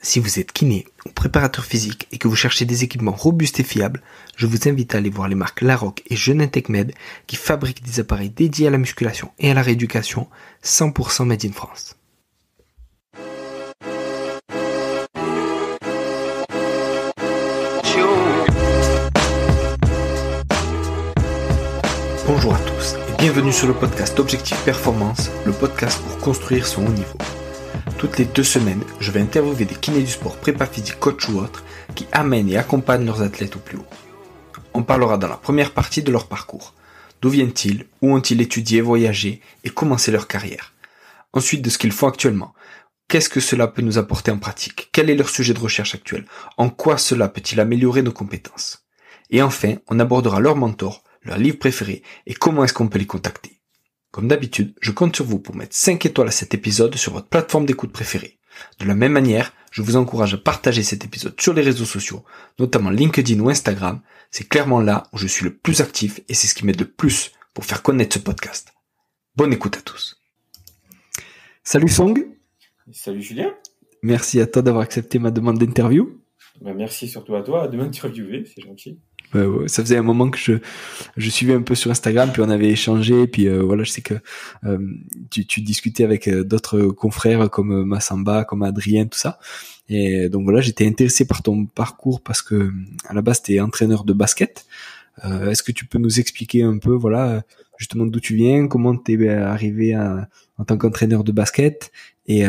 Si vous êtes kiné ou préparateur physique et que vous cherchez des équipements robustes et fiables, je vous invite à aller voir les marques Laroc et Genentech Med qui fabriquent des appareils dédiés à la musculation et à la rééducation 100% made in France. Bonjour à tous et bienvenue sur le podcast Objectif Performance, le podcast pour construire son haut niveau. Toutes les 2 semaines, je vais interviewer des kinés du sport, prépa physique, coach ou autres, qui amènent et accompagnent leurs athlètes au plus haut. On parlera dans la première partie de leur parcours. D'où viennent-ils, où ont-ils étudié, voyagé et commencé leur carrière. Ensuite de ce qu'ils font actuellement. Qu'est-ce que cela peut nous apporter en pratique? Quel est leur sujet de recherche actuel? En quoi cela peut-il améliorer nos compétences? Et enfin, on abordera leur mentor, leur livre préféré et comment est-ce qu'on peut les contacter. Comme d'habitude, je compte sur vous pour mettre 5 étoiles à cet épisode sur votre plateforme d'écoute préférée. De la même manière, je vous encourage à partager cet épisode sur les réseaux sociaux, notamment LinkedIn ou Instagram. C'est clairement là où je suis le plus actif et c'est ce qui m'aide le plus pour faire connaître ce podcast. Bonne écoute à tous. Salut Song. Salut Julien. Merci à toi d'avoir accepté ma demande d'interview. Merci surtout à toi de m'interviewer, c'est gentil. Ouais, ça faisait un moment que je suivais un peu sur Instagram, puis on avait échangé, puis voilà, je sais que tu discutais avec d'autres confrères comme Massamba, comme Adrien, tout ça. Et donc voilà, j'étais intéressé par ton parcours parce que à la base t'es entraîneur de basket. Est-ce que tu peux nous expliquer un peu, voilà, justement d'où tu viens, comment t'es arrivé en tant qu'entraîneur de basket, et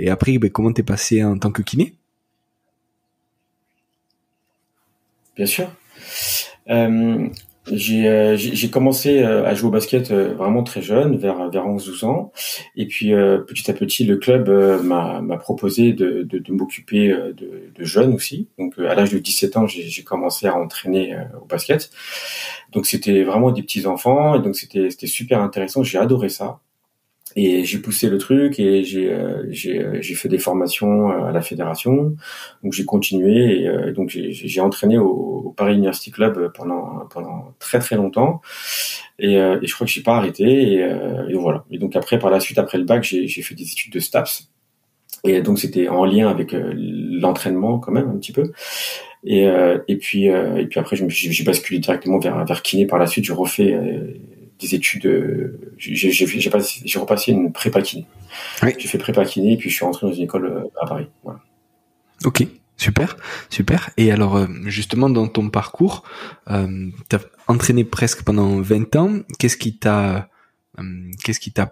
après comment t'es passé en tant que kiné? Bien sûr. J'ai commencé à jouer au basket vraiment très jeune, vers 11-12 ans. Et puis petit à petit, le club m'a proposé de m'occuper de jeunes aussi. Donc à l'âge de 17 ans, j'ai commencé à entraîner au basket. Donc c'était vraiment des petits enfants et donc c'était super intéressant. J'ai adoré ça. Et j'ai poussé le truc et j'ai fait des formations à la fédération. Donc j'ai continué et donc j'ai entraîné au Paris University Club pendant très très longtemps. Et je crois que j'ai pas arrêté et donc voilà. Et donc après par la suite après le bac j'ai fait des études de STAPS. Et donc c'était en lien avec l'entraînement quand même un petit peu. Et puis après j'ai basculé directement vers kiné par la suite. J'ai refait des études, j'ai repassé une prépa kiné. Oui. J'ai fait prépa kiné, puis je suis rentré dans une école à Paris. Voilà. Ok, super. Et alors, justement, dans ton parcours, t'as entraîné presque pendant 20 ans. Qu'est-ce qui t'a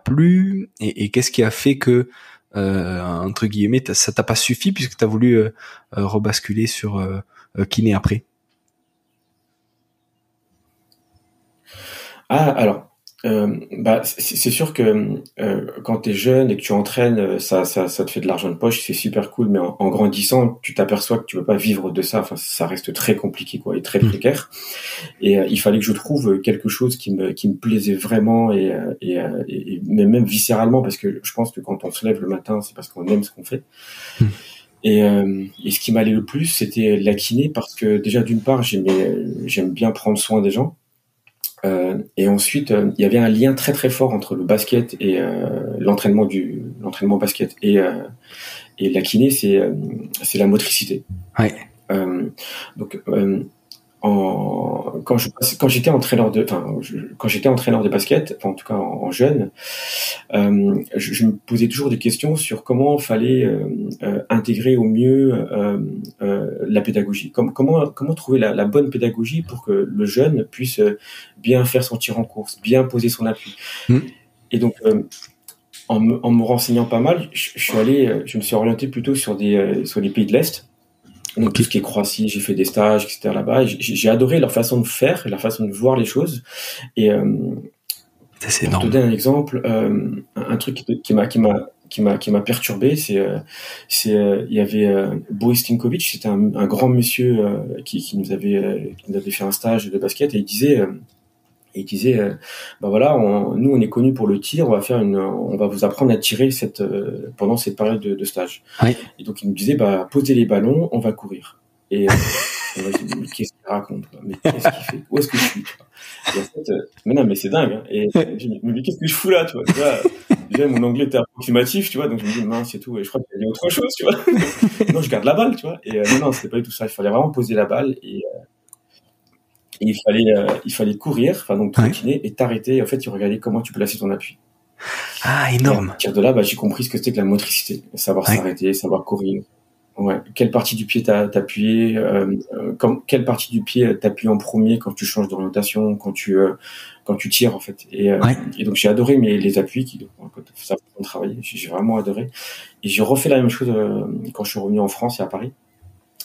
plu et qu'est-ce qui a fait que, entre guillemets, ça t'a pas suffi puisque t'as voulu rebasculer sur kiné après? Alors, c'est sûr que quand t'es jeune et que tu entraînes, ça te fait de l'argent de poche, c'est super cool. Mais en grandissant, tu t'aperçois que tu peux pas vivre de ça. Enfin, ça reste très compliqué, quoi, et très précaire. Et il fallait que je trouve quelque chose qui me plaisait vraiment et même viscéralement, parce que je pense que quand on se lève le matin, c'est parce qu'on aime ce qu'on fait. Et ce qui m'allait le plus, c'était la kiné, parce que déjà d'une part, j'aime bien prendre soin des gens. Et ensuite, il y avait un lien très très fort entre le basket et l'entraînement basket et la kiné, c'est la motricité. Ouais. Donc quand j'étais entraîneur de basket, en tout cas en jeune, je me posais toujours des questions sur comment fallait intégrer au mieux la pédagogie. Comment trouver la bonne pédagogie pour que le jeune puisse bien faire son tir en course, bien poser son appui. Et donc en me renseignant pas mal, je me suis orienté plutôt sur les pays de l'Est. Donc tout ce qui est Croatie, j'ai fait des stages, etc. là-bas. J'ai adoré leur façon de faire, leur façon de voir les choses. Et c'est pour te donner un exemple, un truc qui m'a perturbé, c'est il y avait Boris Stinkovic, c'était un grand monsieur qui nous avait fait un stage de basket, et il disait voilà, nous on est connus pour le tir, on va vous apprendre à tirer pendant cette période de stage. Oui. Et donc il nous disait posez les ballons, on va courir. Et moi je dis mais qu'est-ce qu'il raconte, mais qu'est-ce qu'il fait, où est-ce que je suis, et en fait mais non mais c'est dingue, hein. Et je me dis mais qu'est-ce que je fous là, tu vois. déjà mon anglais était approximatif, tu vois, donc je me dis mince c'est tout, et je crois qu'il y a autre chose, tu vois. Non, je garde la balle, tu vois. Et non, c'était pas du tout ça. Il fallait vraiment poser la balle et il fallait courir, enfin donc trottiner et t'arrêter. Et en fait, il regardait comment tu plaçais ton appui. Ah, Et à énorme. partir de là, j'ai compris ce que c'était que la motricité, savoir s'arrêter, savoir courir. Ouais. Quelle partie du pied t'appuyer, quelle partie du pied t'appuies en premier quand tu changes d'orientation, quand tu tires en fait. Et donc j'ai adoré les appuis ça on travailler. J'ai vraiment adoré. Et j'ai refait la même chose quand je suis revenu en France et à Paris.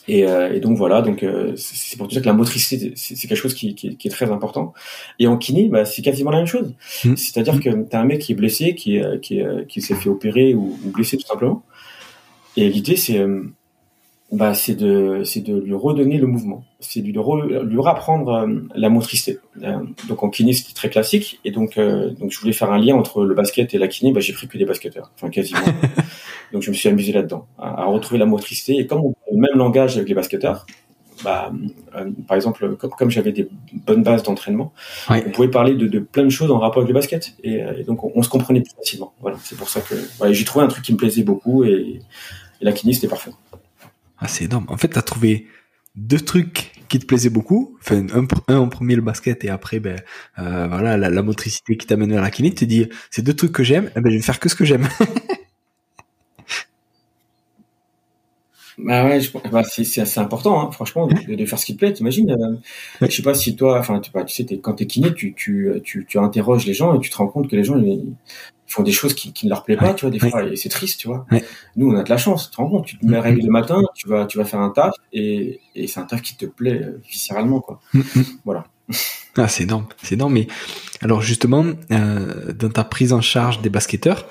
Et donc voilà, donc c'est pour te dire que la motricité c'est quelque chose qui est très important. Et en kiné, c'est quasiment la même chose. C'est-à-dire que t'as un mec qui est blessé, qui s'est fait opérer ou blessé tout simplement. Et l'idée c'est de lui redonner le mouvement, c'est de lui rapprendre la motricité. Donc en kiné c'était très classique, et donc je voulais faire un lien entre le basket et la kiné. J'ai pris que des basketteurs, enfin quasiment. Donc je me suis amusé là-dedans à retrouver la motricité, et comme on a le même langage avec les basketteurs, par exemple comme j'avais des bonnes bases d'entraînement, on pouvait parler de plein de choses en rapport avec le basket, et donc on se comprenait plus facilement. Voilà, c'est pour ça que j'ai trouvé un truc qui me plaisait beaucoup, et la kiné c'était parfait. Ah, c'est énorme. En fait, t'as trouvé 2 trucs qui te plaisaient beaucoup. Enfin, un en premier, le basket, et après, voilà, la motricité qui t'amène vers la kiné. Tu te dis, c'est 2 trucs que j'aime, je vais faire que ce que j'aime. Ouais, c'est assez important, hein, franchement, de faire ce qui te plaît. T'imagines, je sais pas si toi, enfin, tu sais, quand t'es kiné, tu interroges les gens et tu te rends compte que les gens, ils font des choses qui ne leur plaisent pas, tu vois, des fois, et c'est triste, tu vois. Nous, on a de la chance, tu te rends compte, tu te mets réveiller le matin, tu vas faire un taf, et c'est un taf qui te plaît viscéralement, quoi. Voilà. Ah, c'est énorme, c'est énorme. Mais alors justement, dans ta prise en charge des basketteurs,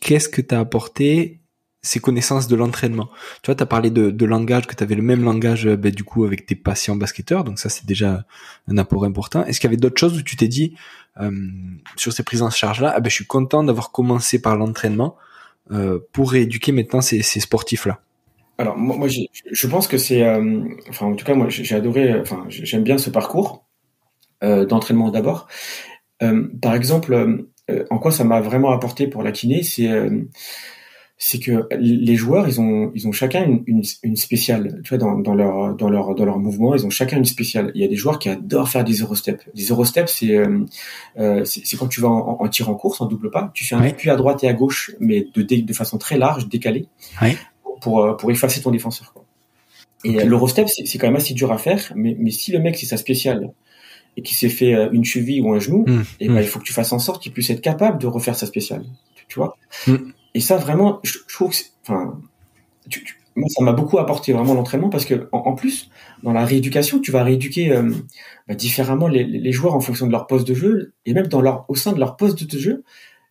qu'est-ce que t'as apporté ces connaissances de l'entraînement? Tu vois, t'as parlé de langage, que t'avais le même langage du coup avec tes patients basketteurs, donc ça c'est déjà un apport important. Est-ce qu'il y avait d'autres choses où tu t'es dit sur ces prises en charge là, je suis content d'avoir commencé par l'entraînement pour rééduquer maintenant ces sportifs là? Alors moi je pense que c'est enfin en tout cas moi j'ai adoré, enfin j'aime bien ce parcours d'entraînement d'abord. Par exemple, en quoi ça m'a vraiment apporté pour la kiné, c'est que les joueurs ils ont chacun une spéciale, tu vois, dans leur mouvement, ils ont chacun une spéciale. Il y a des joueurs qui adorent faire des Eurostep. Des Eurostep, c'est quand tu vas en tir en course, en double pas, tu fais un appui à droite et à gauche, mais de façon très large, décalée, pour effacer ton défenseur, quoi. Et l'Eurostep, c'est quand même assez dur à faire, mais si le mec c'est sa spéciale et qu'il s'est fait une cheville ou un genou, il faut que tu fasses en sorte qu'il puisse être capable de refaire sa spéciale, tu vois. Et ça, vraiment, je trouve que moi, ça m'a beaucoup apporté vraiment l'entraînement, parce que en plus, dans la rééducation, tu vas rééduquer différemment les joueurs en fonction de leur poste de jeu, et même au sein de leur poste de jeu,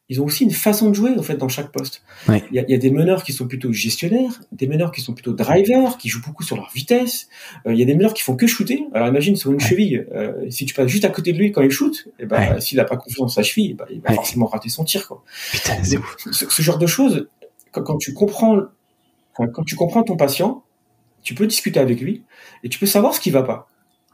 ils ont aussi une façon de jouer en fait dans chaque poste. Il y a des meneurs qui sont plutôt gestionnaires, des meneurs qui sont plutôt drivers, qui jouent beaucoup sur leur vitesse. Il y a des meneurs qui font que shooter. Alors imagine sur une cheville, si tu passes juste à côté de lui quand il shoot, s'il a pas confiance dans sa cheville, il va forcément rater son tir, quoi. Putain, ce genre de choses, quand tu comprends ton patient, tu peux discuter avec lui et tu peux savoir ce qui va pas.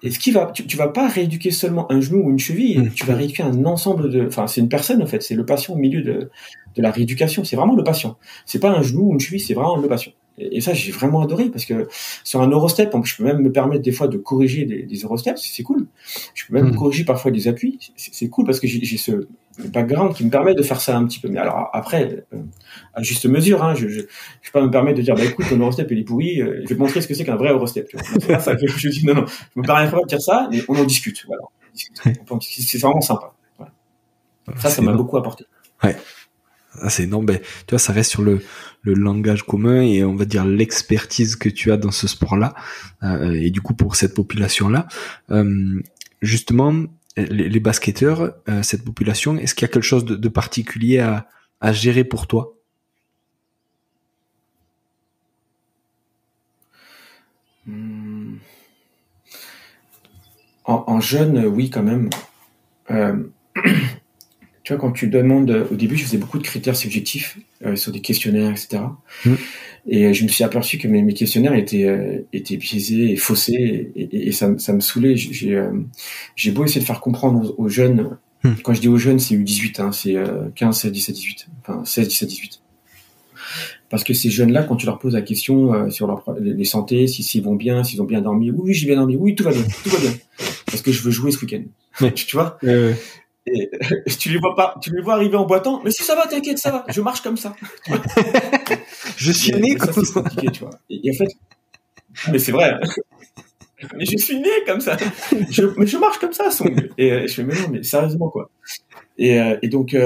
Et tu vas pas rééduquer seulement un genou ou une cheville, tu vas rééduquer un ensemble c'est une personne, en fait, c'est le patient au milieu de la rééducation, c'est vraiment le patient. C'est pas un genou ou une cheville, c'est vraiment le patient. Et ça, j'ai vraiment adoré, parce que sur un Eurostep, je peux même me permettre des fois de corriger des Eurosteps, c'est cool. Je peux même corriger parfois des appuis, c'est cool, parce que j'ai ce background qui me permet de faire ça un petit peu. Mais alors après, à juste mesure, hein, je vais pas me permettre de dire, écoute, ton Eurostep il est pourri, je vais te montrer ce que c'est qu'un vrai Eurostep. C'est pas ça que je dis, non, je me permets pas de dire ça, mais on en discute. Voilà, c'est vraiment sympa. Voilà. Ça m'a beaucoup apporté. Ouais. Ah, c'est énorme. Tu vois, ça reste sur le langage commun, et on va dire l'expertise que tu as dans ce sport-là, et du coup pour cette population-là, justement, les basketteurs, cette population, est-ce qu'il y a quelque chose de particulier à gérer pour toi? En jeune, oui, quand même. Tu vois, quand tu demandes, au début, je faisais beaucoup de critères subjectifs sur des questionnaires, etc. Et je me suis aperçu que mes questionnaires étaient biaisés et faussés, et ça me saoulait. J'ai beau essayer de faire comprendre aux jeunes Quand je dis aux jeunes, c'est U18, hein, c'est 15, 16, 17, 18. Enfin, 16, 17, 18. Parce que ces jeunes-là, quand tu leur poses la question sur les santé, s'ils vont bien, s'ils ont bien dormi, oui, j'ai bien dormi, oui, tout va bien, tout va bien. Parce que je veux jouer ce week-end. Tu vois et tu les vois pas, tu les vois arriver en boitant, mais si ça va, t'inquiète, ça va, je marche comme ça. Je suis né comme ça. C'est compliqué, tu vois. Et en fait, mais c'est vrai. Hein. Mais je suis né comme ça. Mais je marche comme ça, Song. Et je fais, mais non, mais sérieusement, quoi. Et donc,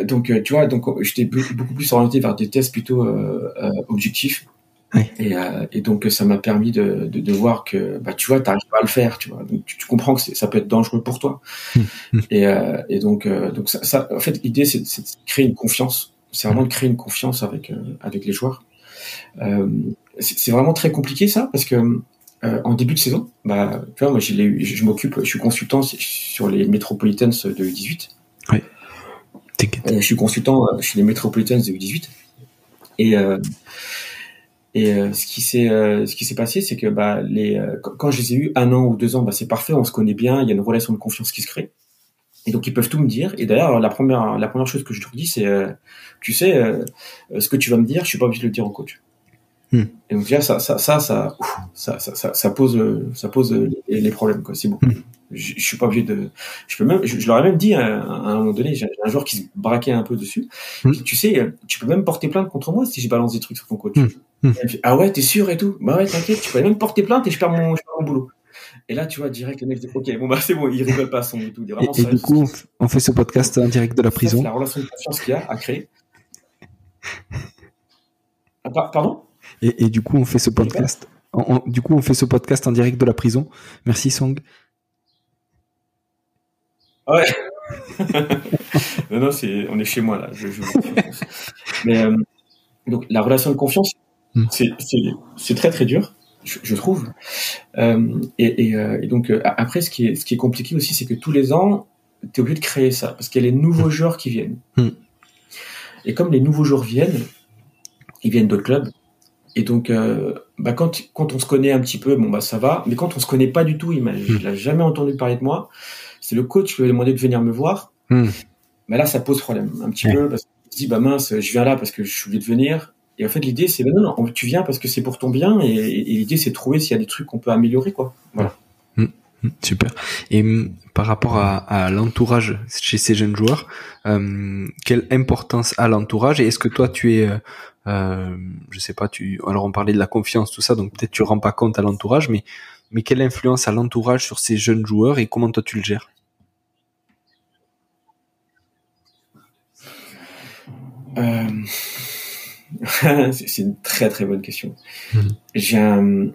tu vois, donc j'étais beaucoup plus orienté vers des tests plutôt objectifs. Oui. Et donc ça m'a permis de voir que tu vois, t'arrives pas à le faire, tu vois. Donc tu comprends que ça peut être dangereux pour toi. Et donc ça, en fait, l'idée c'est de créer une confiance. C'est vraiment de créer une confiance avec les joueurs. C'est vraiment très compliqué ça parce que en début de saison, tu vois, moi je m'occupe, je suis consultant sur les Metropolitans de U18. Oui. Je suis consultant chez les Metropolitans de U18 et ce qui s'est passé, c'est que quand je les ai eu 1 an ou 2 ans, c'est parfait, on se connaît bien, il y a une relation de confiance qui se crée. Et donc ils peuvent tout me dire. Et d'ailleurs la première chose que je leur dis, c'est tu sais ce que tu vas me dire, je suis pas obligé de le dire au coach. Et donc déjà ça pose les problèmes, quoi. C'est bon. Je suis pas obligé de. Je leur ai même dit à un moment donné, j'ai un joueur qui se braquait un peu dessus. Tu sais, tu peux même porter plainte contre moi si je balance des trucs sur ton coach. Et elle me fait, ah ouais, t'es sûr et tout. Bah ouais, t'inquiète, tu peux même porter plainte et je perds mon boulot. Et là, tu vois, direct, le mec dit, ok, bon c'est bon, il rigole pas son et tout. Et du coup, on fait ce podcast en direct de la prison. C'est la relation de confiance qu'il y a à créer. Pardon? Et du coup, on fait ce podcast. Du coup, on fait ce podcast en direct de la prison. Merci, Song. Ouais. non, on est chez moi là. Mais donc la relation de confiance, c'est très très dur, je trouve. Et donc après, ce qui est compliqué aussi, c'est que tous les ans, t'es obligé de créer ça parce qu'il y a les nouveaux joueurs qui viennent. Et comme les nouveaux joueurs viennent, ils viennent d'autres clubs. Et donc, quand on se connaît un petit peu, ça va. Mais quand on se connaît pas du tout, il a jamais entendu parler de moi. C'est le coach qui lui a demandé de venir me voir. Mais là, ça pose problème un petit peu parce qu'il se dit, mince, je viens là parce que je suis obligé de venir. Et en fait, l'idée, c'est, non, tu viens parce que c'est pour ton bien. Et l'idée, c'est de trouver s'il y a des trucs qu'on peut améliorer, quoi. Voilà. Super. Et par rapport à l'entourage chez ces jeunes joueurs, quelle importance a l'entourage et est-ce que toi tu es, je sais pas, alors on parlait de la confiance, tout ça, donc peut-être tu rends pas compte à l'entourage, mais quelle influence a l'entourage sur ces jeunes joueurs et comment toi tu le gères? C'est une très très bonne question. J'ai un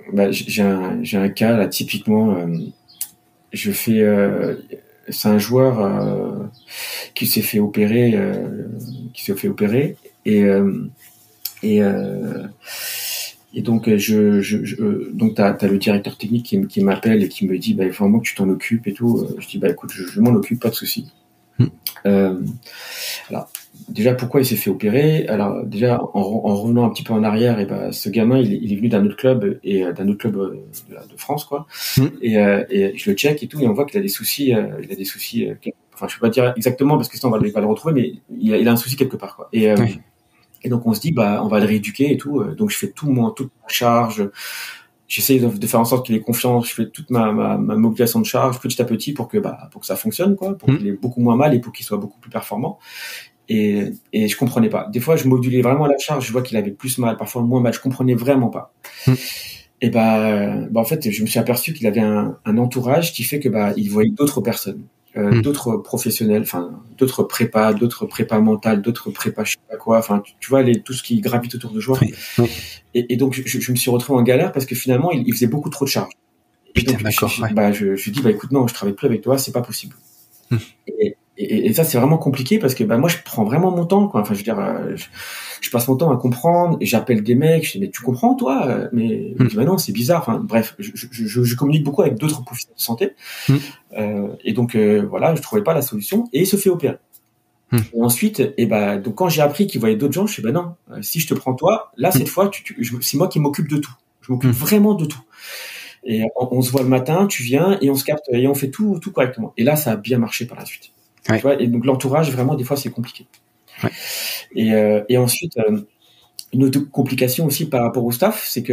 cas là typiquement. C'est un joueur qui s'est fait opérer, et donc donc t'as le directeur technique qui m'appelle et qui me dit il faut vraiment que tu t'en occupes et tout. Je dis écoute, je m'en occupe, pas de souci. Alors déjà pourquoi il s'est fait opérer? Alors déjà en revenant un petit peu en arrière, ce gamin il est venu d'un autre club de France, quoi. Et je le check et tout et on voit qu'il a des soucis. Enfin, je peux pas dire exactement parce que sinon on va le retrouver, mais il a un souci quelque part, quoi. Et donc on se dit on va le rééduquer et tout. Donc je fais toute ma charge. J'essaie de faire en sorte qu'il ait confiance. Je fais toute ma mobilisation de charge petit à petit pour que ça fonctionne, quoi, pour qu'il ait beaucoup moins mal et pour qu'il soit beaucoup plus performant. Et je comprenais pas. Des fois, je modulais vraiment la charge. Je vois qu'il avait plus mal, parfois moins mal. Je comprenais vraiment pas. Et en fait, je me suis aperçu qu'il avait un entourage qui fait que il voyait d'autres personnes, d'autres professionnels, enfin d'autres prépas mentales, d'autres prépas je sais pas quoi. Enfin, tu vois tout ce qui gravite autour de joueurs. Et donc je me suis retrouvé en galère parce que finalement il faisait beaucoup trop de charges. Putain, donc, d'accord. Je dis écoute, non, je travaille plus avec toi, c'est pas possible. Et ça c'est vraiment compliqué parce que moi je prends vraiment mon temps, quoi. Enfin je veux dire, je passe mon temps à comprendre, et j'appelle des mecs, je dis mais tu comprends toi, mais je dis non, c'est bizarre. Enfin bref, je communique beaucoup avec d'autres professionnels de santé. Et donc voilà, je trouvais pas la solution et il se fait opérer. Et ensuite, donc quand j'ai appris qu'il voyait d'autres gens, je dis non, si je te prends toi, là cette fois c'est moi qui m'occupe de tout. Je m'occupe vraiment de tout. Et on se voit le matin, tu viens et on se capte et on fait tout correctement. Et là, ça a bien marché par la suite. Ouais. Tu vois, et donc l'entourage, vraiment, des fois, c'est compliqué. Ouais. Et ensuite, une autre complication aussi par rapport au staff, c'est que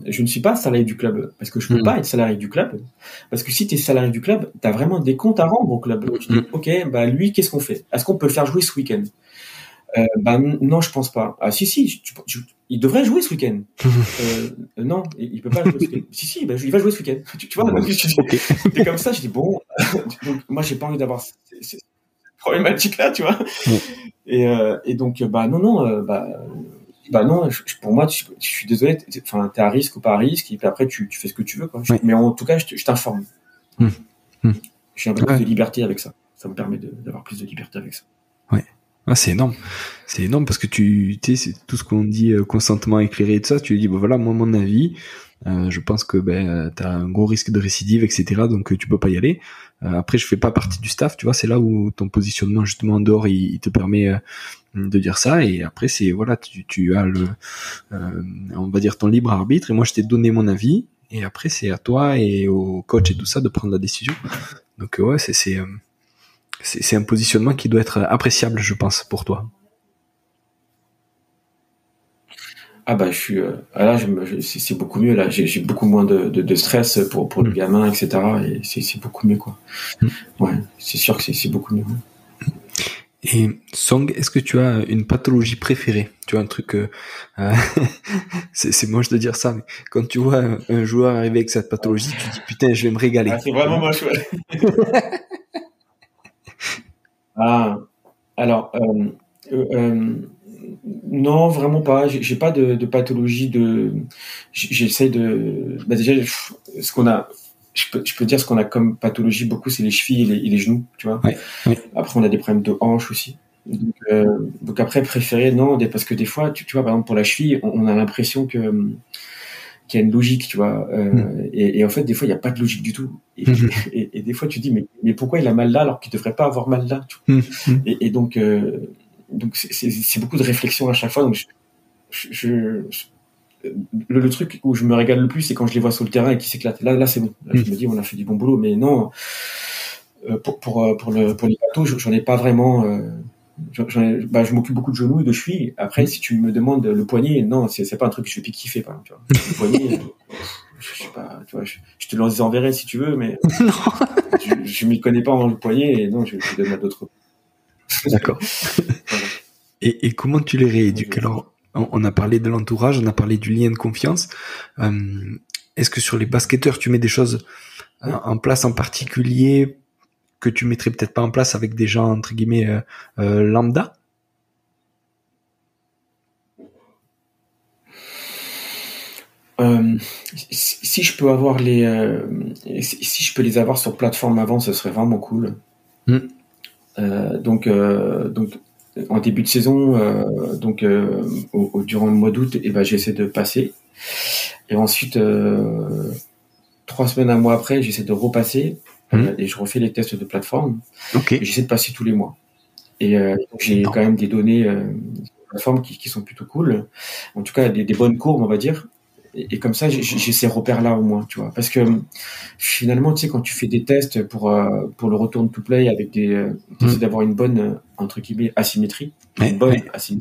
je ne suis pas salarié du club parce que je peux pas être salarié du club. Parce que si tu es salarié du club, tu as vraiment des comptes à rendre au club. Tu dis, ok, lui, qu'est-ce qu'on fait? Est-ce qu'on peut le faire jouer ce week-end? Non, je pense pas. Ah si, il devrait jouer ce week-end. Non, il peut pas jouer ce week-end. Si, il va jouer ce week-end. Tu vois, c'est comme ça. Je dis bon, donc, moi j'ai pas envie d'avoir ces problématiques-là, tu vois. Et donc non, pour moi, je suis désolé. Enfin, t'es à risque ou pas à risque, et puis après tu fais ce que tu veux, quoi. Mais en tout cas, je t'informe. J'ai un peu plus de liberté avec ça. Ça me permet d'avoir plus de liberté avec ça. Ouais. Ah, c'est énorme. C'est énorme parce que tu sais, c'est tout ce qu'on dit, consentement éclairé et tout ça. Tu lui dis, voilà, moi, mon avis, je pense que, t'as un gros risque de récidive, etc. Donc, tu peux pas y aller. Après, je fais pas partie du staff, tu vois, c'est là où ton positionnement, justement, en dehors, il te permet, de dire ça. Et après, c'est, voilà, tu as on va dire ton libre arbitre. Et moi, je t'ai donné mon avis. Et après, c'est à toi et au coach et tout ça de prendre la décision. Donc, ouais, c'est un positionnement qui doit être appréciable, je pense, pour toi. Ah je suis là, c'est beaucoup mieux là. J'ai beaucoup moins de stress pour le gamin, etc. Et c'est beaucoup mieux, quoi. Ouais, c'est sûr que c'est beaucoup mieux. Et Song, est-ce que tu as une pathologie préférée? Tu vois, un truc, c'est moche de dire ça, mais quand tu vois un joueur arriver avec cette pathologie, tu te dis putain, je vais me régaler. Ah, c'est vraiment moche, ouais. Alors, non, vraiment pas. J'ai pas de pathologie j'essaie de, déjà, ce qu'on a, je peux dire ce qu'on a comme pathologie beaucoup, c'est les chevilles et les genoux, tu vois. Ouais. Après, on a des problèmes de hanches aussi. Donc après, préféré, non, parce que des fois, tu vois, par exemple, pour la cheville, on a l'impression qu'il y a une logique, tu vois. Et en fait, des fois, il n'y a pas de logique du tout. Et des fois, tu dis, mais pourquoi il a mal là alors qu'il devrait pas avoir mal là, tu vois. Et donc c'est beaucoup de réflexion à chaque fois. Donc le truc où je me régale le plus, c'est quand je les vois sur le terrain et qu'ils s'éclatent. Là, c'est bon. Là, je me dis, on a fait du bon boulot. Mais non, pour les pathos, j'en ai pas vraiment. Je m'occupe beaucoup de genoux et de chevilles. Après, si tu me demandes le poignet, non, c'est pas un truc que je vais kiffer, par exemple, tu vois. Le poignet, je sais pas, tu vois, je te l'enverrai si tu veux, mais je m'y connais pas en le poignet, et non, je donne à d'autres. D'accord. Voilà. Et comment tu les rééduques? Alors, on a parlé de l'entourage, on a parlé du lien de confiance. Est-ce que sur les basketteurs, tu mets des choses en place en particulier que tu mettrais peut-être pas en place avec des gens entre guillemets lambda? Si je peux avoir si je peux les avoir sur plateforme avant, ce serait vraiment cool. Donc en début de saison, durant le mois d'août, j'essaie de passer. Et ensuite, 3 semaines, un mois après, j'essaie de repasser. Et je refais les tests de plateforme. Okay. J'essaie de passer tous les mois. Et donc j'ai quand même des données de plateforme qui sont plutôt cool. En tout cas, des bonnes courbes, on va dire. Et comme ça, j'ai ces repères-là au moins, tu vois. Parce que finalement, tu sais, quand tu fais des tests pour le return to play avec t'essaies d'avoir une bonne, entre guillemets, asymétrie. Asymétrie.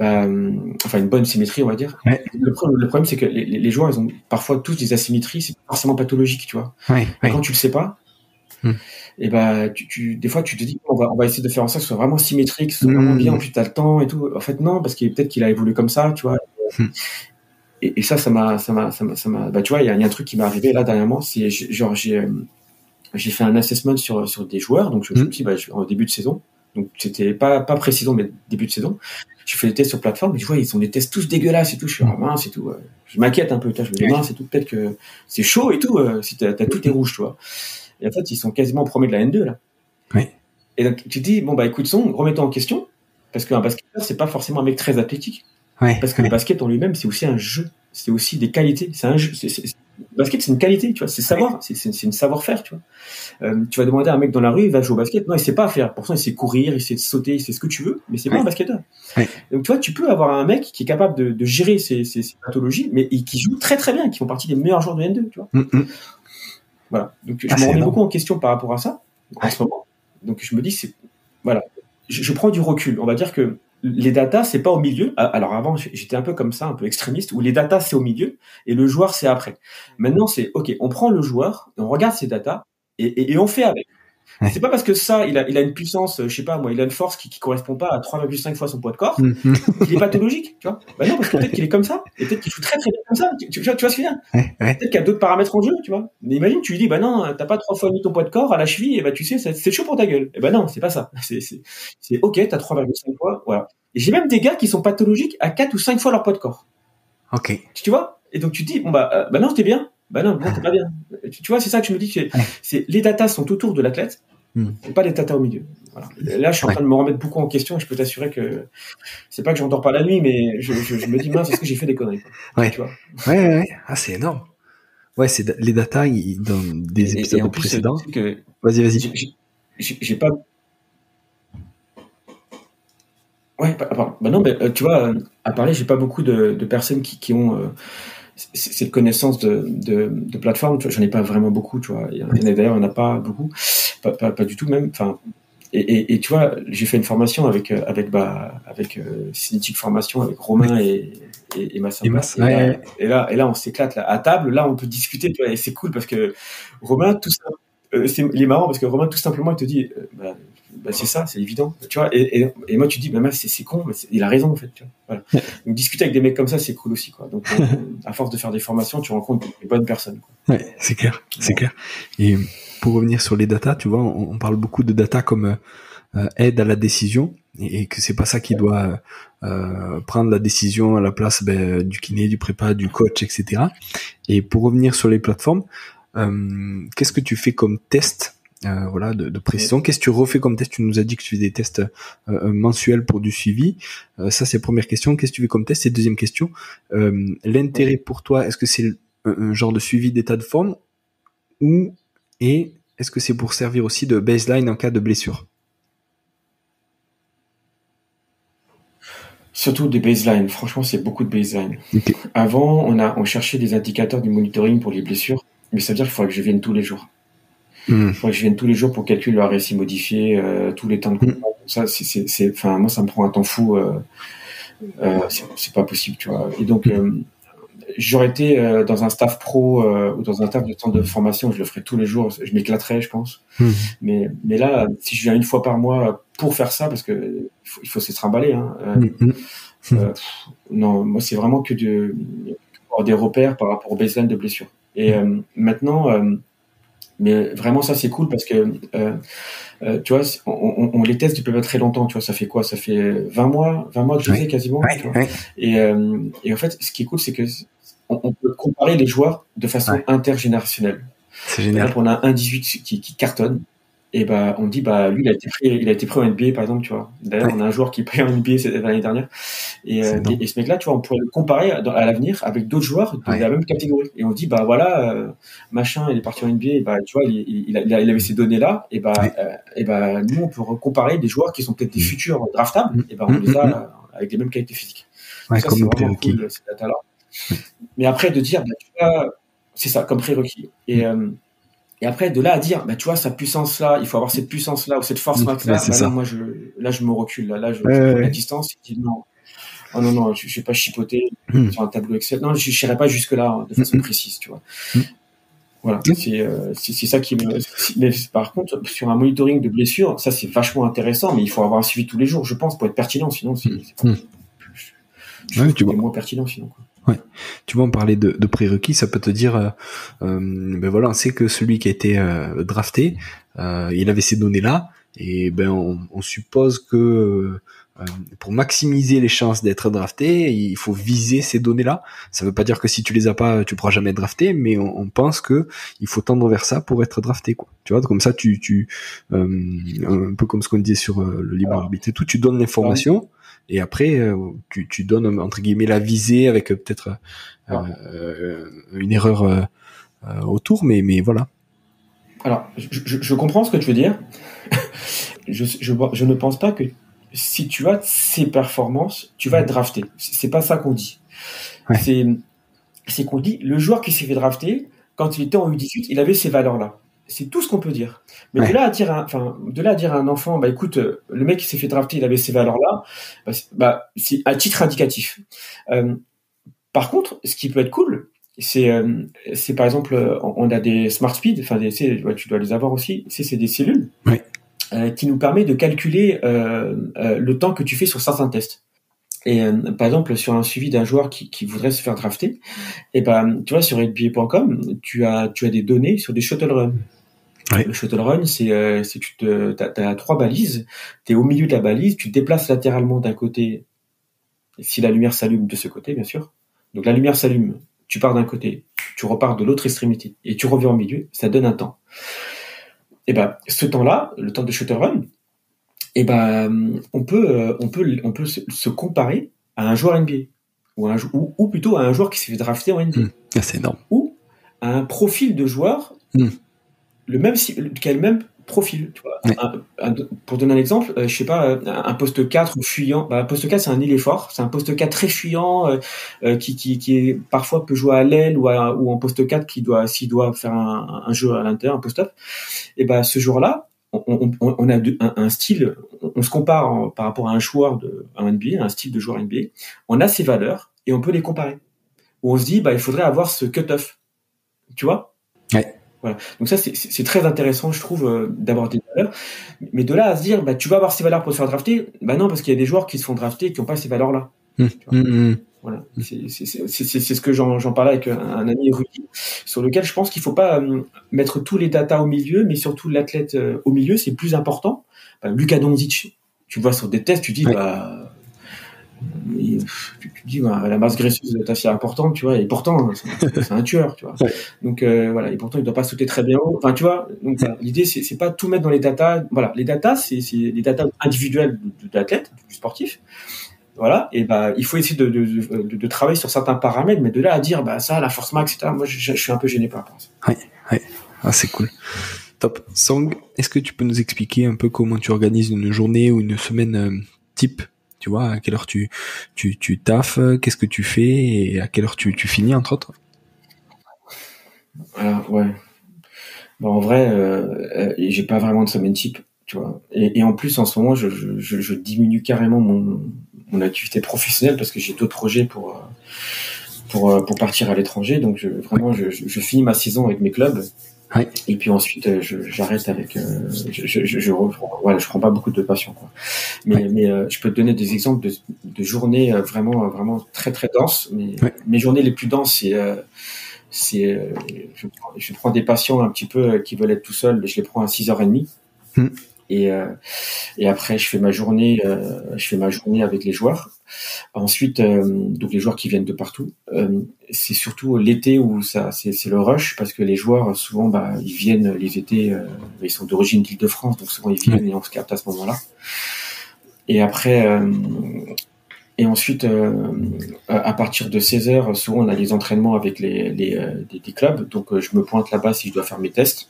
Enfin, une bonne symétrie, on va dire. Ouais. Le problème, c'est que les joueurs, ils ont parfois tous des asymétries, c'est forcément pathologique, tu vois. Et quand tu le sais pas, et des fois, tu te dis, on va essayer de faire en sorte que ce soit vraiment symétrique, que ce soit vraiment bien, en plus, t'as le temps et tout. En fait, non, parce que peut-être qu'il a évolué comme ça, tu vois. Et ça m'a, tu vois, il y a un truc qui m'est arrivé là dernièrement, c'est j'ai fait un assessment sur des joueurs, donc je me suis dit, en début de saison, donc c'était pas pré-saison, mais début de saison, je fais des tests sur plateforme, et je vois, ils sont des tests tous dégueulasses et tout, je suis mince et tout, je m'inquiète un peu, je me dis mince et tout, peut-être que c'est chaud et tout, si t'as tout est rouge, tu vois. Et en fait, ils sont quasiment premiers de la N2, là. Oui. Et donc, tu te dis, écoute, remettons en question, parce qu'un basketteur, c'est pas forcément un mec très athlétique. Parce que le basket en lui-même, c'est aussi un jeu, c'est aussi des qualités, c'est un jeu. basket, c'est une qualité, tu vois, c'est savoir, c'est une savoir-faire, tu vois. Tu vas demander à un mec dans la rue, il va jouer au basket. Non, il sait pas faire. Pourtant, il sait courir, il sait sauter, il sait ce que tu veux, mais c'est pas un basketteur. Donc, tu vois, tu peux avoir un mec qui est capable de gérer ces pathologies, mais qui joue très très bien, qui font partie des meilleurs joueurs de N2, tu vois. Voilà. Donc, je me remets beaucoup en question par rapport à ça, en ce moment. Donc, je me dis, voilà. Je prends du recul. On va dire que les datas, c'est pas au milieu. Alors avant, j'étais un peu comme ça, un peu extrémiste, où les datas, c'est au milieu et le joueur, c'est après. Maintenant, c'est OK, on prend le joueur, on regarde ses datas et on fait avec. C'est pas parce que ça, il a une puissance, je sais pas moi, il a une force qui correspond pas à 3,5 fois son poids de corps, qu'il est pathologique, tu vois. Bah non, parce que peut-être qu'il est comme ça, et peut-être qu'il joue très très bien comme ça. Tu vois ce que je veux dire? Peut-être qu'il y a d'autres paramètres en jeu, tu vois. Mais imagine, tu lui dis, bah non, t'as pas 3 fois ton poids de corps à la cheville, et bah tu sais, c'est chaud pour ta gueule. Et bah non, c'est pas ça. C'est OK, t'as 3,5 fois, voilà. Et j'ai même des gars qui sont pathologiques à 4 ou 5 fois leur poids de corps. OK. Tu vois? Et donc tu te dis, bon bah non, t'es bien. Bah non, t'es pas bien. Tu vois, c'est ça que je me dis, les datas sont autour de l'athlète. Et pas les tatas au milieu. Voilà. Là, je suis en train de me remettre beaucoup en question et je peux t'assurer que c'est pas que j'endors pas la nuit, mais je me dis, mince, est-ce que j'ai fait des conneries, quoi. Tu vois. Ouais. Ah, c'est énorme. Ouais, c'est les datas dans des épisodes précédents. Vas-y. J'ai pas. Ouais, bah non, mais tu vois, à parler, j'ai pas beaucoup de personnes qui ont cette connaissance de plateforme. J'en ai pas vraiment beaucoup, tu vois. D'ailleurs, il y en a pas beaucoup. Pas du tout même. Enfin, et tu vois, j'ai fait une formation avec Cinétique Formation avec Romain et Massamba. Et là, on s'éclate là à table. Là, on peut discuter, tu vois, et c'est cool parce que Romain, il est marrant parce que Romain, tout simplement, il te dit, c'est ça, c'est évident, tu vois. Et moi, tu dis, c'est con, mais il a raison en fait. Tu vois, voilà. Donc discuter avec des mecs comme ça, c'est cool aussi, quoi. Donc à force de faire des formations, tu rencontres des bonnes personnes, quoi. Ouais, c'est clair, c'est clair. Et pour revenir sur les datas, tu vois, on parle beaucoup de data comme aide à la décision et que c'est pas ça qui doit prendre la décision à la place du kiné, du prépa, du coach, etc. Et pour revenir sur les plateformes, qu'est-ce que tu fais comme test de précision? Qu'est-ce que tu refais comme test? Tu nous as dit que tu fais des tests mensuels pour du suivi. Ça, c'est la première question. Qu'est-ce que tu fais comme test? Et deuxième question, l'intérêt pour toi, est-ce que c'est un genre de suivi d'état de forme et est-ce que c'est pour servir aussi de baseline en cas de blessure? Surtout des baselines. Franchement, c'est beaucoup de baselines. Okay. Avant, on cherchait des indicateurs du monitoring pour les blessures, mais ça veut dire qu'il faudrait que je vienne tous les jours. Il faudrait que je vienne tous les jours pour calculer le RSI modifié, tous les temps de combat. Ça, enfin, moi, ça me prend un temps fou. C'est pas possible, tu vois. Et donc, j'aurais été dans un staff pro ou dans un staff de centre de formation, je le ferais tous les jours, je m'éclaterais, je pense. Mais là, si je viens une fois par mois pour faire ça, parce que il faut se trimballer, hein. Non, moi c'est vraiment que des repères par rapport au baseline de blessure. Et maintenant, mais vraiment ça c'est cool parce que tu vois, on les teste depuis pas très longtemps, tu vois, ça fait quoi? Ça fait 20 mois que je les ai quasiment. Tu vois. Et en fait, ce qui est cool, c'est que on peut comparer les joueurs de façon intergénérationnelle. C'est génial. Par exemple, on a un 18 qui cartonne, et on dit lui il a été pris en NBA par exemple, tu vois. D'ailleurs, on a un joueur qui est pris en NBA l'année dernière, et ce mec-là, tu vois, on pourrait le comparer à l'avenir avec d'autres joueurs de la même catégorie. Et on dit machin, il est parti en NBA, tu vois, il avait ces données-là, et nous on peut comparer des joueurs qui sont peut-être des futurs draftables, et on les a avec les mêmes qualités physiques. Ouais, ça, c'est vraiment cool, ces data-là. Mais après, de dire, tu vois, c'est ça, comme prérequis. Et après, de là à dire, tu vois, sa puissance-là, il faut avoir cette puissance-là ou cette force max-là, non, moi, je me recule. Là, je prends la distance et je dis non. Oh non, je vais pas chipoter sur un tableau Excel. Non, je n'irai pas jusque-là de façon précise, tu vois. Voilà, c'est ça qui me... Mais par contre, sur un monitoring de blessure, ça, c'est vachement intéressant, mais il faut avoir un suivi tous les jours, je pense, pour être pertinent. Sinon, c'est moins pertinent, sinon, quoi. Ouais. Tu vois, on parlait de prérequis, ça peut te dire, on sait que celui qui a été drafté, il avait ces données-là, et on suppose que pour maximiser les chances d'être drafté, il faut viser ces données-là. Ça veut pas dire que si tu les as pas, tu pourras jamais être drafté, mais on pense que il faut tendre vers ça pour être drafté, quoi. Tu vois, comme ça, tu un peu comme ce qu'on disait sur le libre arbitre et tout, tu donnes l'information. Et après, tu donnes entre guillemets la visée avec peut-être une erreur autour, mais voilà. Alors, je comprends ce que tu veux dire. Je ne pense pas que si tu as ces performances, tu vas être drafté. C'est pas ça qu'on dit. Ouais. C'est qu'on dit le joueur qui s'est fait drafter, quand il était en U18, il avait ces valeurs-là. C'est tout ce qu'on peut dire. Mais Ouais. de là à dire à un enfant, bah écoute, le mec qui s'est fait drafter, il avait ces valeurs-là, c'est à titre indicatif. Par contre, ce qui peut être cool, c'est par exemple, on a des smart speed, tu dois les avoir aussi. C'est des cellules qui nous permet de calculer le temps que tu fais sur certains tests. Et par exemple, sur un suivi d'un joueur qui voudrait se faire drafter, et tu vois, sur NBA.com, tu as des données sur des shuttle runs. Ouais. Le shuttle run, c'est t'as 3 balises, t'es au milieu de la balise, tu te déplaces latéralement d'un côté, si la lumière s'allume de ce côté, bien sûr. Donc la lumière s'allume, tu pars d'un côté, tu repars de l'autre extrémité, et tu reviens au milieu, ça donne un temps. Et ce temps-là, le temps de shuttle run, on peut se comparer à un joueur NBA ou plutôt à un joueur qui s'est fait drafter en NBA. C'est énorme. Ou à un profil de joueur qui a le même profil, tu vois. Pour donner un exemple, je sais pas, un poste 4 fuyant, un poste 4 c'est un ailier fort, c'est un poste 4 très fuyant qui est parfois peut jouer à l'aile ou en poste 4 s'il doit faire un jeu à l'intérieur, un post-up. Et ce joueur-là, on a un style, on se compare par rapport à un joueur un NBA, un style de joueur NBA, on a ses valeurs et on peut les comparer. Où on se dit, il faudrait avoir ce cut-off. Tu vois? Ouais. Voilà. Donc ça, c'est très intéressant, je trouve, d'avoir des valeurs. Mais de là à se dire, tu vas avoir ces valeurs pour te faire drafter, non, parce qu'il y a des joueurs qui se font drafter et qui n'ont pas ces valeurs-là. Voilà. C'est ce que j'en parlais avec un ami Rudy, sur lequel je pense qu'il faut pas mettre tous les datas au milieu, mais surtout l'athlète au milieu, c'est plus important. Luka Doncic, tu vois sur des tests, tu dis, la masse graisseuse est assez importante, tu vois, et pourtant c'est un tueur, tu vois. Donc voilà, et pourtant il doit pas sauter très bien haut. Enfin, tu vois, donc l'idée c'est pas tout mettre dans les datas. Voilà, les datas c'est les datas individuelles de l'athlète, du sportif. Voilà, et il faut essayer de travailler sur certains paramètres, mais de là à dire ça, la force max, etc. Moi je suis un peu gêné par rapport à ça. Ouais. Ah, c'est cool. Top. Song, est-ce que tu peux nous expliquer un peu comment tu organises une journée ou une semaine type? Tu vois, à quelle heure tu taffes, qu'est-ce que tu fais et à quelle heure tu finis, entre autres? Alors, ouais. En vrai, j'ai pas vraiment de semaine type, tu vois. Et en plus, en ce moment, je diminue carrément mon activité professionnelle parce que j'ai d'autres projets pour partir à l'étranger. Donc, je finis ma saison avec mes clubs. Ouais. Et puis ensuite, j'arrête avec. Je prends pas beaucoup de passion, quoi. Mais je peux te donner des exemples de journées vraiment très très denses. Mais mes journées les plus denses, je prends des patients un petit peu qui veulent être tout seuls, je les prends à 6h30. Et après je fais ma journée avec les joueurs. Ensuite donc les joueurs qui viennent de partout, c'est surtout l'été où c'est le rush parce que les joueurs souvent ils viennent les étés, ils sont d'origine d'Île-de-France, donc souvent ils viennent et on se capte à ce moment-là. Et après et ensuite, à partir de 16h, souvent on a des entraînements avec des clubs, donc je me pointe là-bas si je dois faire mes tests.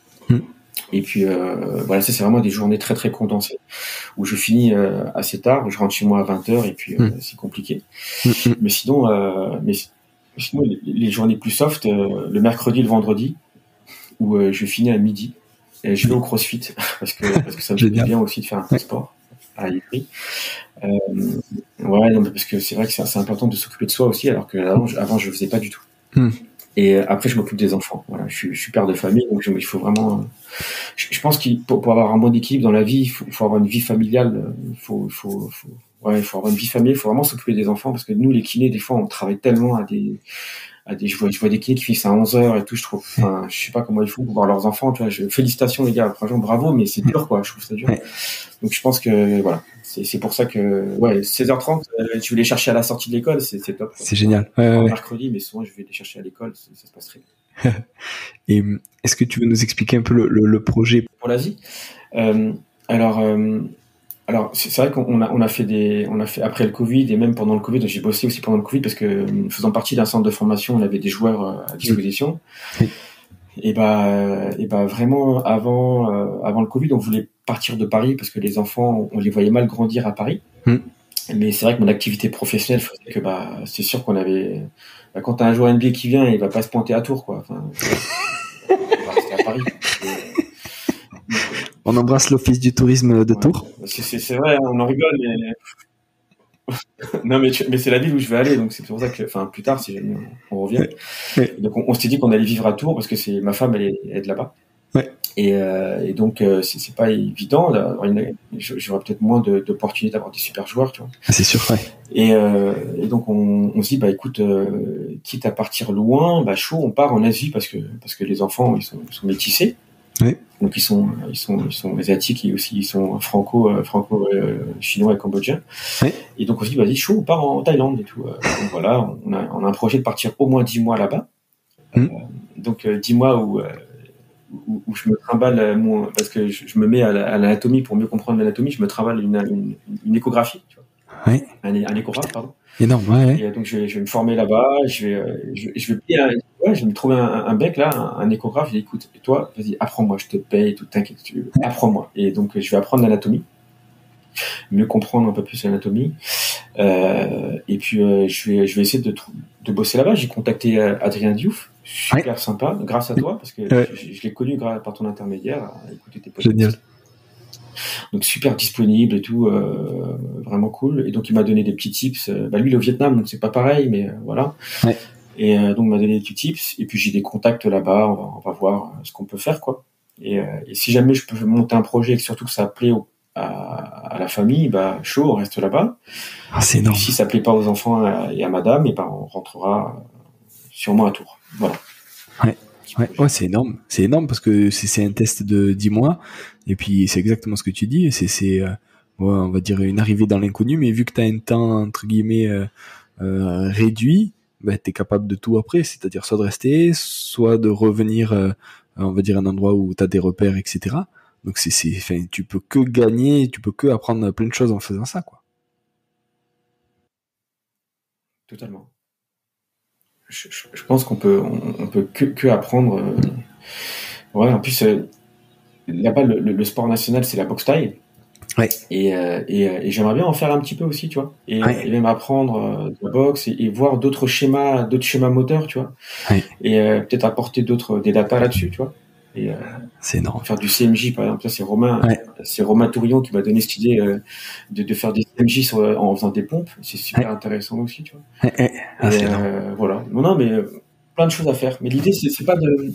Et puis voilà, ça c'est vraiment des journées très très condensées où je finis assez tard, je rentre chez moi à 20h et puis c'est compliqué. Mais sinon, les journées plus soft, le mercredi, le vendredi, où je finis à midi, et je vais au CrossFit parce que ça me fait bien aussi de faire un peu de sport à l'esprit. Parce que c'est vrai que c'est important de s'occuper de soi aussi, alors que avant je faisais pas du tout. Et après je m'occupe des enfants. Voilà, je suis père de famille, donc il faut vraiment. Je pense qu'il pour avoir un bon équilibre dans la vie, il faut avoir une vie familiale. Il faut avoir une vie familiale. Il faut vraiment s'occuper des enfants parce que nous les kinés, des fois, on travaille tellement je vois des kinés qui finissent à 11h et tout. Je sais pas comment ils font pour voir leurs enfants. Tu vois, félicitations les gars, franchement bravo, mais c'est dur quoi. Je trouve ça dur. Donc je pense que voilà. C'est pour ça que 16h30, tu veux les chercher à la sortie de l'école, c'est top. C'est génial. Mercredi, mais souvent je vais les chercher à l'école, ça se passe très bien. Et est-ce que tu veux nous expliquer un peu le projet pour l'Asie? Alors c'est vrai qu'on a fait après le Covid et même pendant le Covid, j'ai bossé aussi pendant le Covid parce que faisant partie d'un centre de formation, on avait des joueurs à disposition. Et vraiment avant le Covid, on voulait partir de Paris parce que les enfants, on les voyait mal grandir à Paris. Mais c'est vrai que mon activité professionnelle faisait que c'est sûr qu'on avait. Quand t'as un joueur NBA qui vient, il va pas se pointer à Tours, quoi. Enfin, il va rester à Paris. On embrasse l'Office du tourisme de Tours. C'est vrai, on en rigole, mais non, mais c'est la ville où je vais aller, donc c'est pour ça que, plus tard, si jamais on revient. Donc on s'est dit qu'on allait vivre à Tours parce que c'est ma femme, elle est de là-bas. Ouais. Et donc c'est pas évident. J'aurais peut-être moins d'opportunités d'avoir des super joueurs, tu vois. C'est sûr, ouais. Et donc on se dit écoute, quitte à partir loin, chaud, on part en Asie parce que les enfants ils sont métissés. Oui. Donc ils sont asiatiques et aussi ils sont franco chinois et cambodgiens. Oui. Et donc on se dit vas-y, chaud, on part en Thaïlande et tout. Donc voilà, on a un projet de partir au moins 10 mois là-bas. Donc 10 mois où je me trimballe parce que je me mets à l'anatomie pour mieux comprendre l'anatomie, je me trimballe une échographie, tu vois. Oui. Un échographe, pardon. Énorme, ouais. Et donc je vais me former là-bas, je vais me trouver un bec là, un échographe, je dis écoute, et toi, vas-y, apprends-moi, je te paye, tout, t'inquiète, apprends-moi. Et donc je vais apprendre l'anatomie, mieux comprendre un peu plus l'anatomie. Et puis je vais essayer de bosser là-bas. J'ai contacté Adrien Diouf, super sympa, grâce à toi, parce que je l'ai connu par ton intermédiaire, à écouter tes podcasts. Génial. Donc super disponible et tout, vraiment cool. Et donc il m'a donné des petits tips. Lui il est au Vietnam, donc c'est pas pareil, mais voilà. Ouais. Et donc il m'a donné des petits tips. Et puis j'ai des contacts là-bas, on va voir ce qu'on peut faire, quoi. Et si jamais je peux monter un projet et surtout que ça plaît à la famille, chaud, on reste là-bas. Ah, c'est énorme. Si ça plaît pas aux enfants et à madame, et on rentrera sûrement à Tours. Voilà. Ouais, c'est énorme. C'est énorme parce que c'est un test de 10 mois. Et puis, c'est exactement ce que tu dis. C'est on va dire une arrivée dans l'inconnu, mais vu que tu as un temps, entre guillemets, réduit, t'es capable de tout après. C'est-à-dire soit de rester, soit de revenir, on va dire, à un endroit où tu as des repères, etc. Donc, tu peux que gagner, tu peux que apprendre plein de choses en faisant ça, quoi. Totalement. Je pense qu'on peut que apprendre. Ouais, en plus, là-bas, le sport national, c'est la boxe thaï. Ouais. Et j'aimerais bien en faire un petit peu aussi, tu vois. Et même apprendre la boxe et voir d'autres schémas moteurs, tu vois. Ouais. Et peut-être apporter des datas là-dessus, tu vois. Et c'est énorme. Faire du CMJ, par exemple. Ça, c'est Romain Tourion qui m'a donné cette idée de faire des CMJ en faisant des pompes. C'est super intéressant aussi, tu vois. C'est énorme. Voilà. Non, mais plein de choses à faire. Mais l'idée, c'est pas de...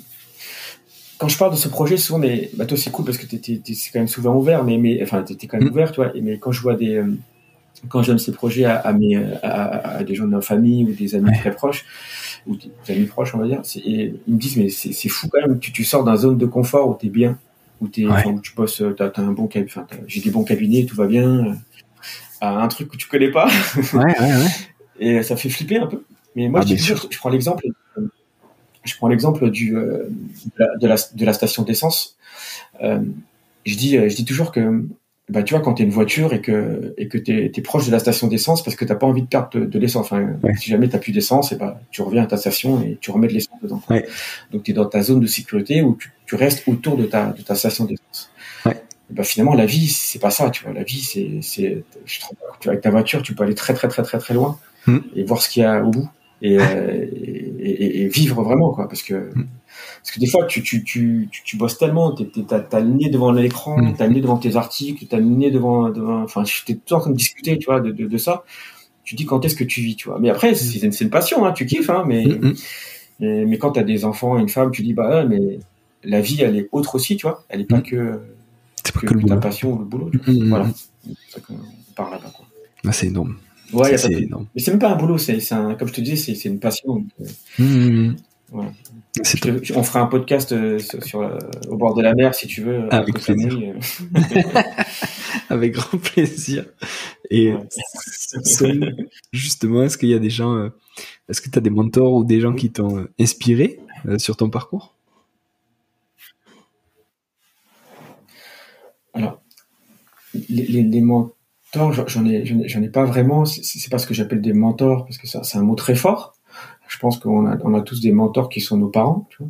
Quand je parle de ce projet, souvent, toi, c'est cool parce que t'es quand même souvent ouvert, t'es quand même ouvert, tu vois. Mais quand je vois quand je donne ces projets à des gens de ma famille ou des amis très proches, ou des amis proches, on va dire, ils me disent, mais c'est fou quand même, tu sors d'une zone de confort où t'es bien, où tu bosses, t'as un bon cabinet, j'ai des bons cabinets, tout va bien, un truc que tu connais pas. Ouais. Et ça fait flipper un peu. Mais moi, je prends l'exemple de la station d'essence. Je dis toujours que, tu vois, quand t'es une voiture et que t'es proche de la station d'essence parce que t'as pas envie de perdre de l'essence. Si jamais t'as plus d'essence, tu reviens à ta station et tu remets de l'essence dedans. Ouais. Donc t'es dans ta zone de sécurité où tu restes autour de ta station d'essence. Ouais. Finalement, la vie, c'est pas ça, tu vois. La vie, avec ta voiture, tu peux aller très, très, très, très, très loin et voir ce qu'il y a au bout et vivre vraiment, quoi. Parce que des fois, tu bosses tellement, t'as le nez devant l'écran, t'as le nez devant tes articles, t'as le nez devant, t'es tout le temps en train de discuter, tu vois, de ça. Tu dis quand est-ce que tu vis, tu vois. Mais après, c'est une passion, hein, tu kiffes, hein, mais quand t'as des enfants et une femme, tu dis, mais la vie, elle est autre aussi, tu vois. Elle est pas que ta passion ou le boulot. Voilà. C'est ça qu'on parle là-bas, quoi. Ah, c'est énorme. Ouais, c'est énorme. Mais c'est même pas un boulot, comme je te disais, c'est une passion. Voilà. On fera un podcast au bord de la mer si tu veux. Avec plaisir. Avec grand plaisir. Et justement, est-ce qu'il y a des gens, est-ce que tu as des mentors ou des gens qui t'ont inspiré sur ton parcours? Alors, les mentors, j'en ai pas vraiment. C'est pas ce que j'appelle des mentors parce que c'est un mot très fort. Je pense on a tous des mentors qui sont nos parents, tu vois,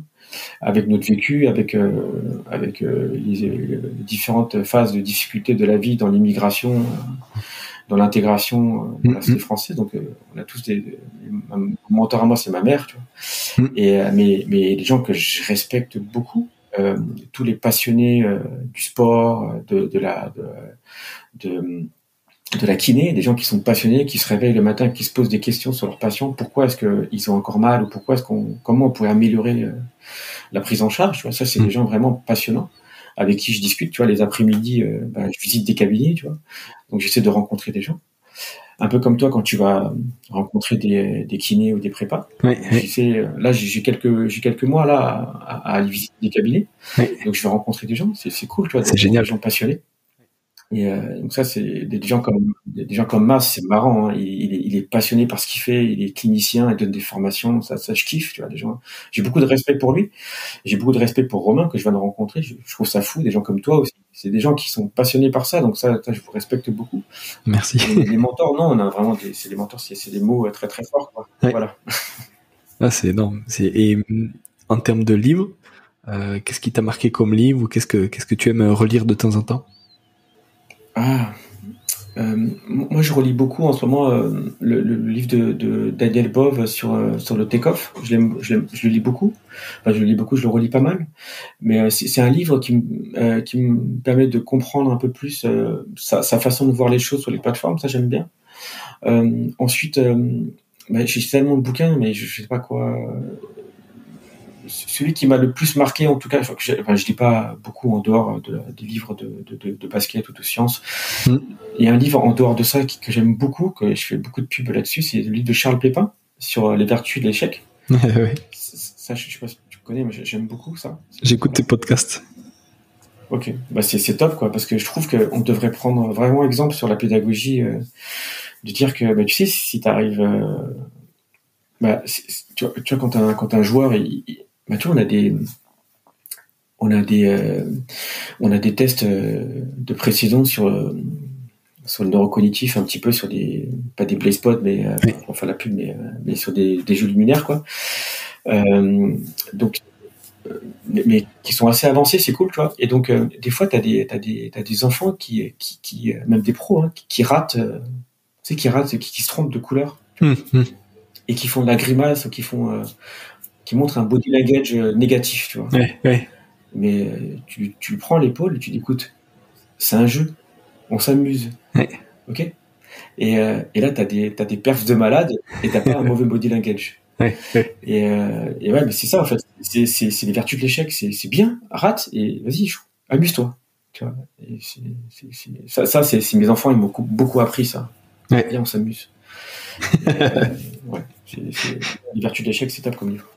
avec notre vécu, avec les différentes phases de difficulté de la vie dans l'immigration, dans l'intégration dans la société française. Donc, on a tous mon mentor à moi, c'est ma mère, tu vois. Mais les gens que je respecte beaucoup, tous les passionnés du sport, de la kiné, des gens qui sont passionnés, qui se réveillent le matin, qui se posent des questions sur leur passion. Pourquoi est-ce qu'ils ont encore mal, ou comment on pourrait améliorer la prise en charge, tu vois. Ça, c'est des gens vraiment passionnants avec qui je discute, tu vois. Les après-midi, je visite des cabinets, tu vois. Donc, j'essaie de rencontrer des gens. Un peu comme toi, quand tu vas rencontrer des kinés ou des prépas. Oui. Là, j'ai quelques mois là à aller visiter des cabinets. Oui. Donc, je vais rencontrer des gens. C'est cool, tu vois. C'est génial. Des gens passionnés. Et donc ça, c'est des gens comme Mas, c'est marrant, hein. Il est passionné par ce qu'il fait, il est clinicien, il donne des formations, ça je kiffe, tu vois, des gens. J'ai beaucoup de respect pour lui, j'ai beaucoup de respect pour Romain que je viens de rencontrer. Je trouve ça fou, des gens comme toi aussi. C'est des gens qui sont passionnés par ça, donc ça je vous respecte beaucoup. Merci. Les mentors, non, on a vraiment c'est des mentors, c'est des mots très très forts, quoi. Ouais. Voilà. Ah, c'est énorme. Et en termes de livres, qu'est-ce qui t'a marqué comme livre, ou qu'est-ce que tu aimes relire de temps en temps? Moi, je relis beaucoup en ce moment le livre de Daniel Bove sur le take-off. Je le lis beaucoup. Enfin, je le lis beaucoup, je le relis pas mal. Mais c'est un livre qui me permet de comprendre un peu plus sa façon de voir les choses sur les plateformes. Ça, j'aime bien. Ensuite, j'ai tellement de bouquins, mais je sais pas quoi. Celui qui m'a le plus marqué, en tout cas, je lis pas beaucoup en dehors des livres de basket ou de sciences. Il y a un livre en dehors de ça que j'aime beaucoup, que je fais beaucoup de pub là-dessus, c'est le livre de Charles Pépin sur les vertus de l'échec. Oui. Ça, je sais pas si tu connais, mais j'aime beaucoup ça. J'écoute tes podcasts. Ok, c'est top, quoi, parce que je trouve qu'on devrait prendre vraiment exemple sur la pédagogie, de dire que, tu sais, si t'arrives, tu vois, quand un joueur, tu vois, on a des tests de précision sur le neurocognitif, un petit peu sur pas des play spots, mais enfin la pub, mais sur des jeux luminaires, quoi. Donc, mais qui sont assez avancés, c'est cool, tu vois. Et donc, des fois, t'as des enfants qui même des pros, hein, qui ratent, tu sais, qui se trompent de couleur, et qui font de la grimace, ou qui montrent un body language négatif, tu vois. Ouais. Mais tu prends l'épaule et tu dis, écoute, c'est un jeu, on s'amuse, ok. Et là, t'as des perfs de malade, et t'as pas un mauvais body language. Et ouais, mais c'est ça, en fait, c'est les vertus de l'échec, c'est bien, rate et vas-y, amuse-toi, tu vois. Et ça, c'est mes enfants, ils m'ont beaucoup appris ça. Viens, on s'amuse. Ouais, les vertus de l'échec, c'est top comme livre.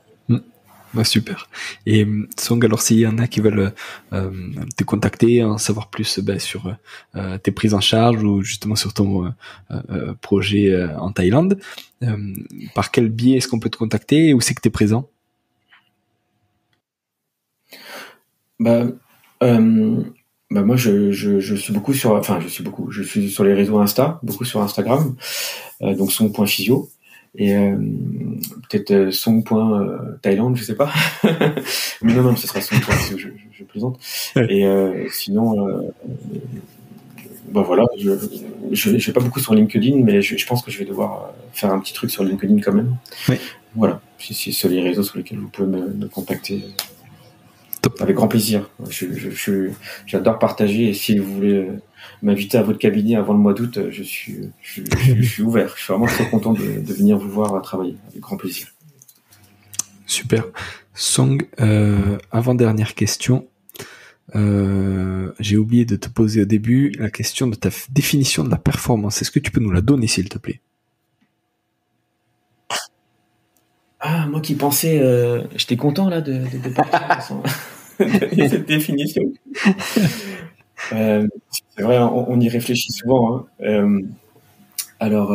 Super. Et Song, alors s'il y en a qui veulent te contacter, en savoir plus sur tes prises en charge, ou justement sur ton projet en Thaïlande, par quel biais est-ce qu'on peut te contacter, et où c'est que tu es présent? Moi je suis beaucoup je suis sur les réseaux beaucoup sur Instagram, donc Song.physio, et peut-être Song.Thaïlande, je sais pas. Mais non, ce sera Song.physio, je plaisante. Et sinon, voilà, je vais pas beaucoup sur LinkedIn, mais je pense que je vais devoir faire un petit truc sur LinkedIn quand même. Oui. Voilà, c'est sur les réseaux sur lesquels vous pouvez me contacter. Top. Avec grand plaisir. J'adore partager, et si vous voulez m'inviter à votre cabinet avant le mois d'août, je suis ouvert. Je suis vraiment très content de venir vous voir travailler, avec grand plaisir. Super. Song, avant-dernière question. J'ai oublié de te poser au début la question de ta définition de la performance. Est-ce que tu peux nous la donner, s'il te plaît? Moi qui pensais, j'étais content là de partir de cette définition. C'est vrai, on y réfléchit souvent, hein. Alors,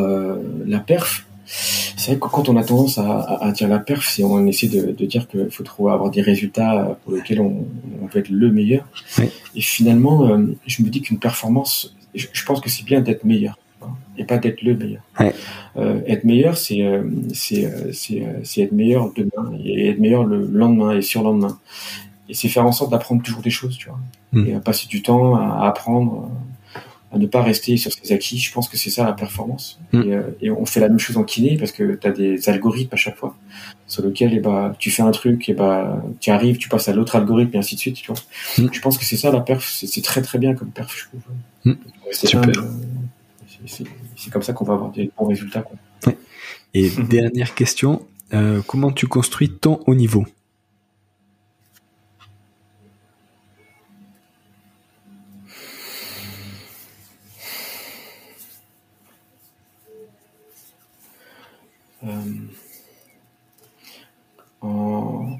la perf, c'est vrai que quand on a tendance à dire la perf, c'est on essaie de dire qu'il faut avoir des résultats pour lesquels on peut être le meilleur. Oui. Et finalement, je me dis qu'une performance, je pense que c'est bien d'être meilleur. et pas d'être le meilleur. Ouais. Être meilleur, c'est être meilleur demain et être meilleur le lendemain et surlendemain. Et c'est faire en sorte d'apprendre toujours des choses, tu vois. Et à passer du temps à apprendre, à ne pas rester sur ses acquis. Je pense que c'est ça la performance. Et on fait la même chose en kiné parce que tu as des algorithmes à chaque fois sur lesquels tu fais un truc, tu arrives, tu passes à l'autre algorithme et ainsi de suite, tu vois. Je pense que c'est ça la perf, c'est très très bien comme perf, je trouve. Super. C'est comme ça qu'on va avoir des bons résultats, quoi. Ouais. Et dernière question, comment tu construis ton haut niveau?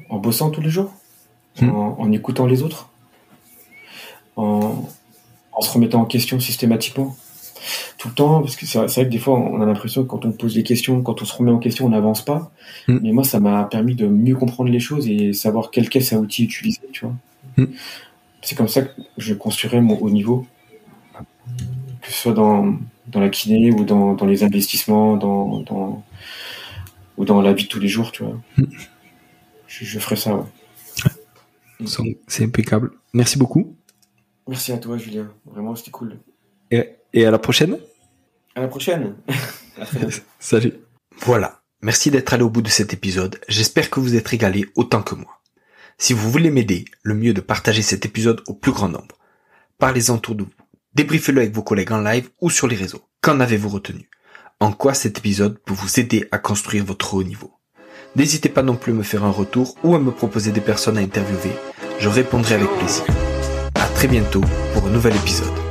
En bossant tous les jours, en écoutant les autres, en se remettant en question systématiquement, tout le temps, parce que c'est vrai que des fois on a l'impression que quand on pose des questions, quand on se remet en question, on n'avance pas. Mais moi, ça m'a permis de mieux comprendre les choses et savoir quelle caisse à outils utiliser, tu vois. C'est comme ça que je construirais mon haut niveau, que ce soit dans la kiné ou dans les investissements, ou dans la vie de tous les jours, tu vois. Je ferais ça, ouais. C'est impeccable. Merci beaucoup. Merci à toi, Julien. Vraiment, c'était cool. Et à la prochaine. À la prochaine. À très bientôt. Salut. Voilà. Merci d'être allé au bout de cet épisode. J'espère que vous êtes régalé autant que moi. Si vous voulez m'aider, le mieux est de partager cet épisode au plus grand nombre. Parlez-en autour de vous. Débriefez-le avec vos collègues en live ou sur les réseaux. Qu'en avez-vous retenu? En quoi cet épisode peut vous aider à construire votre haut niveau? N'hésitez pas non plus à me faire un retour ou à me proposer des personnes à interviewer. Je répondrai avec plaisir. À très bientôt pour un nouvel épisode.